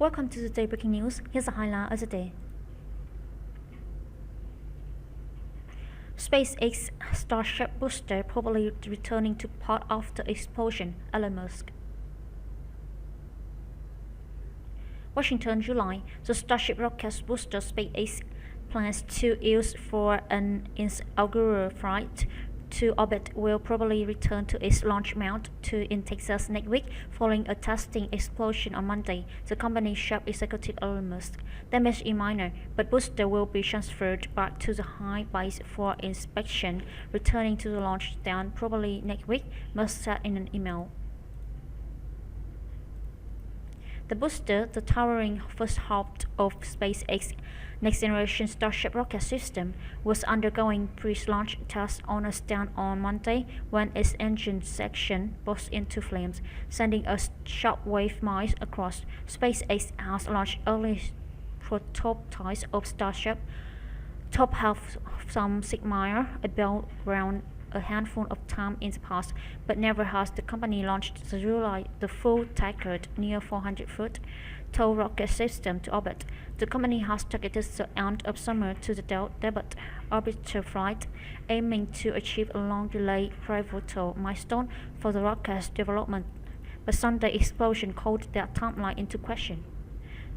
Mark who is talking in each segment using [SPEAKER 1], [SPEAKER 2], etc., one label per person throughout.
[SPEAKER 1] Welcome to today's breaking news. Here's the highlight of the day. SpaceX Starship booster probably returning to port after explosion, Elon Musk. Washington, July. The Starship rocket booster SpaceX plans to use for an inaugural flight to orbit will probably return to its launch mount in Texas next week following a testing explosion on Monday, the company's chief executive Elon Musk. Damage is minor, but booster will be transferred back to the high base for inspection, returning to the launch down probably next week, Musk said in an email. The booster, the towering first half of SpaceX next-generation Starship rocket system, was undergoing pre-launch tests on a stand on Monday when its engine section burst into flames, sending a shockwave miles across. SpaceX has launched early prototypes of Starship, top have some 6 miles above ground a handful of times in the past, but never has the company launched the full Taggart near 400-foot tall rocket system to orbit. The company has targeted the end of summer to the debut orbital flight, aiming to achieve a long-delayed pivotal milestone for the rocket's development. But Sunday explosion called that timeline into question.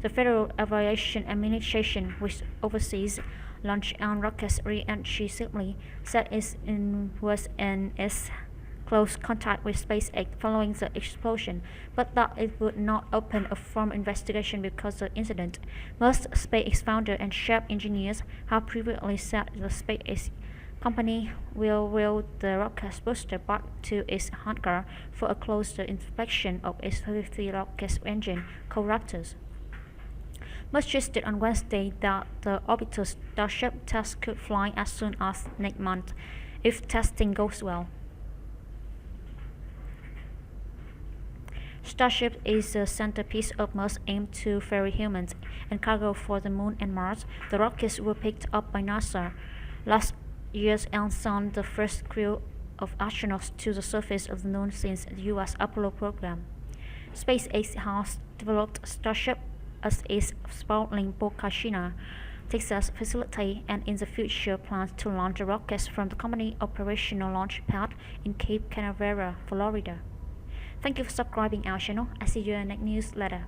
[SPEAKER 1] The Federal Aviation Administration, which oversees launch and rockets re-entry safely, said it was in its close contact with SpaceX following the explosion, but that it would not open a formal investigation because of the incident. Most SpaceX founder and chief engineers have previously said the SpaceX company will wheel the rocket booster back to its hangar for a closer inspection of its 33 rocket engine co-raptors. Musk suggested on Wednesday that the orbital Starship test could fly as soon as next month, if testing goes well. Starship is the centerpiece of Musk's aim to ferry humans and cargo for the Moon and Mars. The rockets were picked up by NASA last year and sent the first crew of astronauts to the surface of the Moon since the U.S. Apollo program. SpaceX has developed Starship as its sprawling Boca Chica, Texas facility, and in the future plans to launch the rockets from the company operational launch pad in Cape Canaveral, Florida. Thank you for subscribing our channel. I see you in the next newsletter.